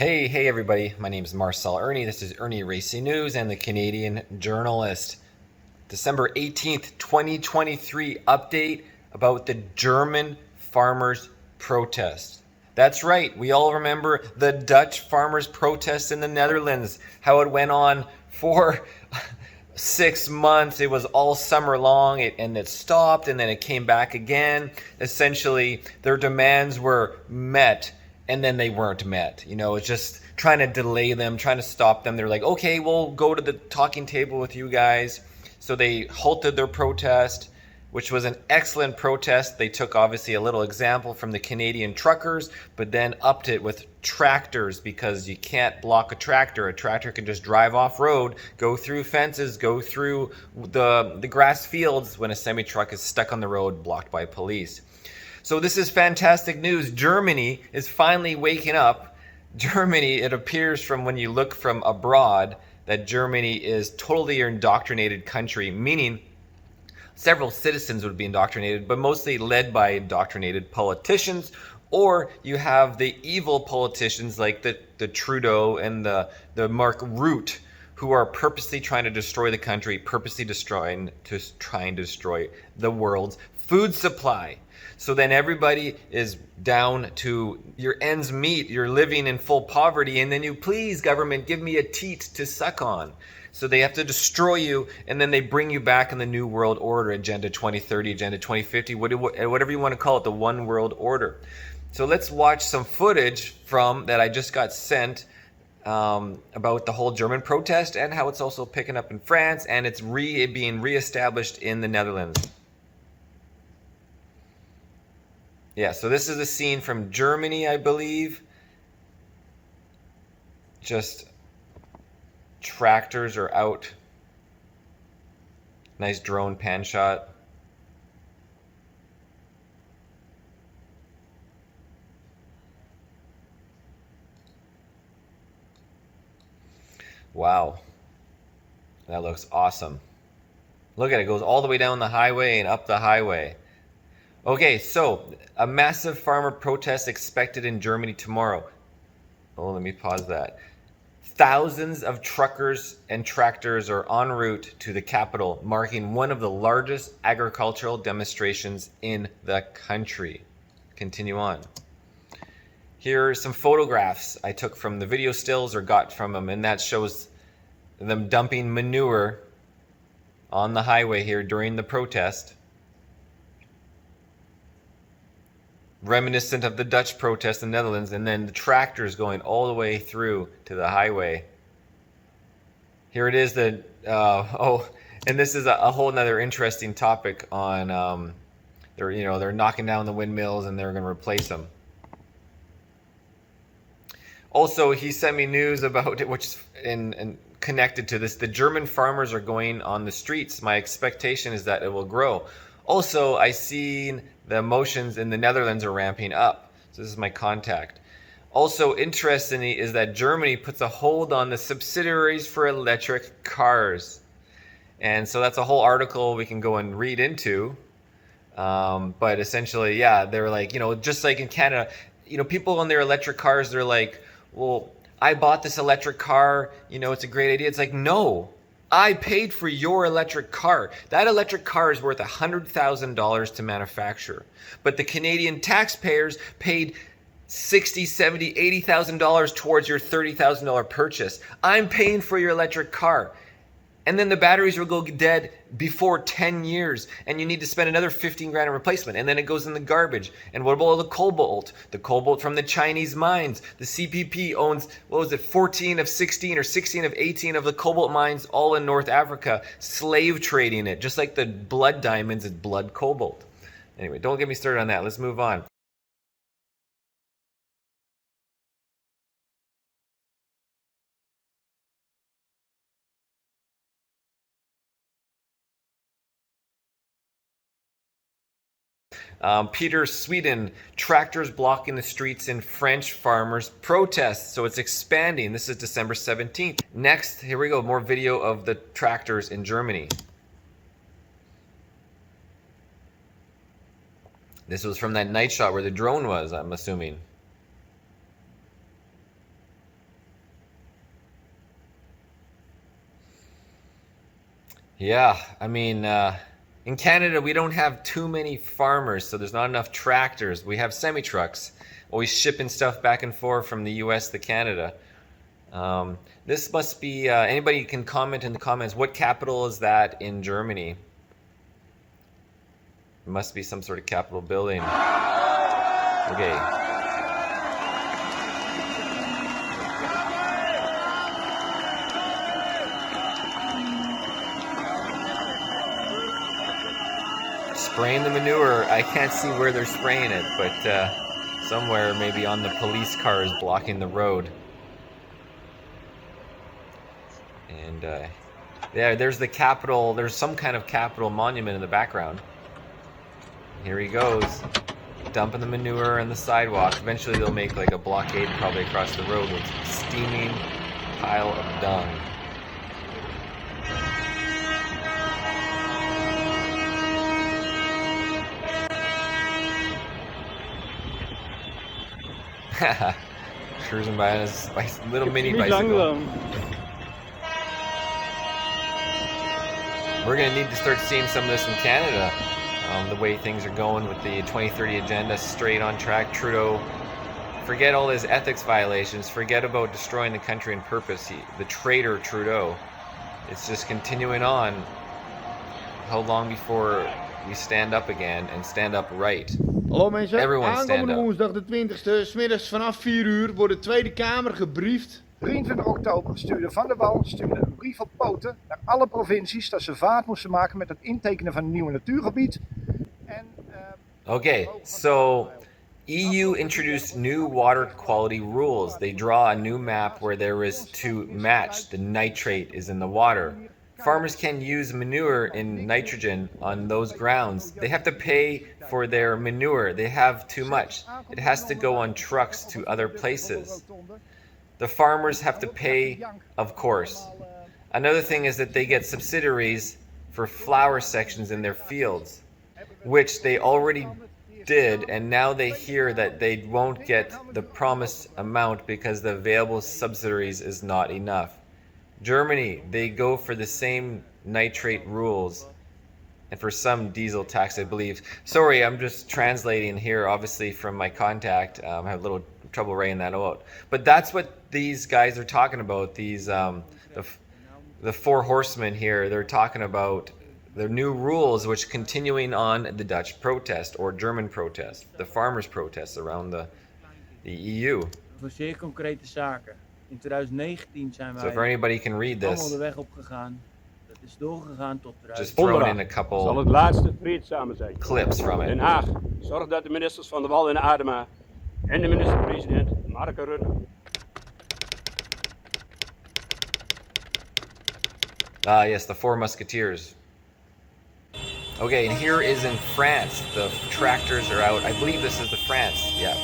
Hey everybody, my name is Marcel Irnie. This is Irnieracing News and the Canadian.Journalist. December 18th, 2023 update about the German farmers' protest. That's right, we all remember the Dutch farmers' protest in the Netherlands, how it went on for 6 months. It was all summer long, and it stopped, and then it came back again. Essentially, their demands were met, and then they weren't met. You know, it's just trying to delay them, trying to stop them. They're like, okay, we'll go to the talking table with you guys. So they halted their protest, which was an excellent protest. They took obviously a little example from the Canadian truckers, but then upped it with tractors, because you can't block a tractor. A tractor can just drive off road, go through fences, go through the grass fields, when a semi-truck is stuck on the road blocked by police. So this is fantastic news. Germany is finally waking up. Germany, it appears from when you look from abroad, that Germany is totally an indoctrinated country, meaning several citizens would be indoctrinated, but mostly led by indoctrinated politicians, or you have the evil politicians like the Trudeau and the Mark Rutte, who are purposely trying to destroy the country, purposely trying to destroy the world's food supply. So then everybody is down to your ends meet. You're living in full poverty, and then you, please, government, give me a teat to suck on. So they have to destroy you, and then they bring you back in the New World Order, Agenda 2030, Agenda 2050, whatever you want to call it, the One World Order. So let's watch some footage from that I just got sent about the whole German protest and how it's also picking up in France, and it's being reestablished in the Netherlands. Yeah, so this is a scene from Germany, I believe. Just tractors are out. Nice drone pan shot. Wow. That looks awesome. Look at it, it goes all the way down the highway and up the highway. Okay, so a massive farmer protest expected in Germany tomorrow. Oh, let me pause that. Thousands of truckers and tractors are en route to the capital, marking one of the largest agricultural demonstrations in the country. Continue on. Here are some photographs I took from the video stills or got from them, and that shows them dumping manure on the highway here during the protest. Reminiscent of the Dutch protest in the Netherlands, and then the tractors going all the way through to the highway. Here it is, and this is a whole nother interesting topic on they're knocking down the windmills and they're going to replace them. Also, he sent me news about it, which in connected to this, the German farmers are going on the streets. My expectation is that it will grow. Also, I seen the emotions in the Netherlands are ramping up. So this is my contact. Also, interestingly, is that Germany puts a hold on the subsidies for electric cars. And so that's a whole article we can go and read into. But essentially, yeah, they're like, just like in Canada, people on their electric cars, they're like, well, I bought this electric car, it's a great idea. It's like, no. I paid for your electric car. That electric car is worth $100,000 to manufacture. But the Canadian taxpayers paid $60,000, $70,000, $80,000 towards your $30,000 purchase. I'm paying for your electric car. And then the batteries will go dead before 10 years, and you need to spend another 15 grand in replacement, and then it goes in the garbage. And what about all the cobalt? The cobalt from the Chinese mines. The CPP owns, 14 of 16 or 16 of 18 of the cobalt mines, all in North Africa, slave trading it, just like the blood diamonds is blood cobalt. Anyway, don't get me started on that. Let's move on. Peter, Sweden, tractors blocking the streets in French farmers' protests. So it's expanding. This is December 17th. Next, here we go, more video of the tractors in Germany. This was from that night shot where the drone was, I'm assuming. Yeah, I mean, in Canada, we don't have too many farmers, so there's not enough tractors. We have semi-trucks, always shipping stuff back and forth from the US to Canada. This must be, anybody can comment in the comments, what capital is that in Germany? It must be some sort of Capitol building. Okay. Spraying the manure. I can't see where they're spraying it, but somewhere maybe on the police cars blocking the road. And there's the Capitol. There's some kind of Capitol monument in the background. Here he goes, dumping the manure on the sidewalk. Eventually they'll make like a blockade probably across the road with a steaming pile of dung. Cruising by on his little mini bicycle. We're going to need to start seeing some of this in Canada. The way things are going with the 2030 agenda, straight on track. Trudeau, forget all his ethics violations. Forget about destroying the country and purpose. The traitor Trudeau. It's just continuing on. How long before we stand up again and stand up right? Hallo mensen, aankomende woensdag de 20e, 's middags vanaf 4 uur wordt de Tweede Kamer gebriefd. 23 oktober stuurde Van der Wal een brief op poten naar alle provincies dat ze vaart moesten maken met het intekenen van een nieuw natuurgebied. Okay, so EU introduced new water quality rules. They draw a new map where there is to match the nitrate is in the water. Farmers can use manure in nitrogen on those grounds. They have to pay for their manure. They have too much. It has to go on trucks to other places. The farmers have to pay, of course. Another thing is that they get subsidies for flower sections in their fields, which they already did, and now they hear that they won't get the promised amount because the available subsidies is not enough. Germany, they go for the same nitrate rules and for some diesel tax, I believe. Sorry, I'm just translating here, obviously from my contact. I have a little trouble writing that out. But that's what these guys are talking about. These the four horsemen here, they're talking about the new rules which continuing on the Dutch protest or German protest, the farmers' protests around the EU. Voor zeer concrete zaken. In 2019 zijn wij so if anybody can read this, allemaal de weg opgegaan. Dat is doorgegaan tot just throw in a couple zal het laatste vreedzame zijn. Clips from it. Den Haag, zorg dat de ministers van de Wal en Adema en de minister-president Marcel Irnie. Ah, yes, the Four Musketeers. Okay, and here is in France. The tractors are out. I believe this is the France. Yeah.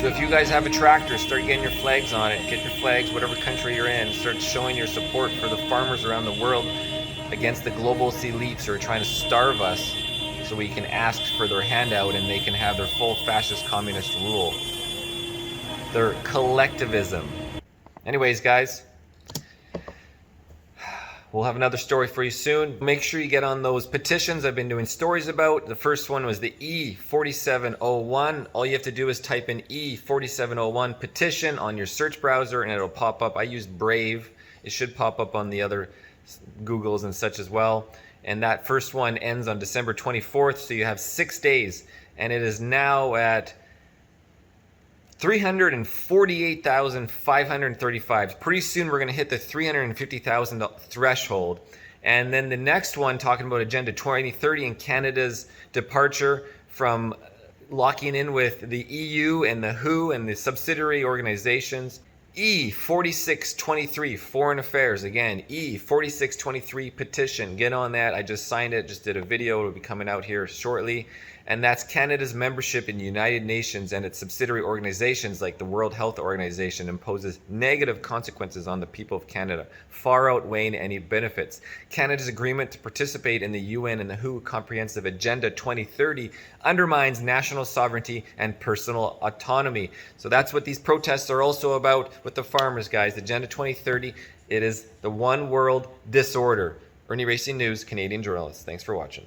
So if you guys have a tractor, start getting your flags on it. Get your flags, whatever country you're in. Start showing your support for the farmers around the world against the globalist elites who are trying to starve us so we can ask for their handout and they can have their full fascist communist rule. Their collectivism. Anyways, guys, we'll have another story for you soon. Make sure you get on those petitions I've been doing stories about. The first one was the E4701. All you have to do is type in E4701 petition on your search browser and it'll pop up. I use Brave. It should pop up on the other Googles and such as well. And that first one ends on December 24th, so you have 6 days. And it is now at 348,535. Pretty soon we're going to hit the 350,000 threshold. And then the next one, talking about Agenda 2030 and Canada's departure from locking in with the EU and the WHO and the subsidiary organizations. E4623, Foreign Affairs. Again, E4623 petition. Get on that. I just signed it, just did a video. It'll be coming out here shortly. And that's Canada's membership in the United Nations and its subsidiary organizations like the World Health Organization imposes negative consequences on the people of Canada, far outweighing any benefits. Canada's agreement to participate in the UN and the WHO Comprehensive Agenda 2030 undermines national sovereignty and personal autonomy. So that's what these protests are also about with the farmers, guys. Agenda 2030, it is the one world disorder. Irnieracing News, Canadian Journalist. Thanks for watching.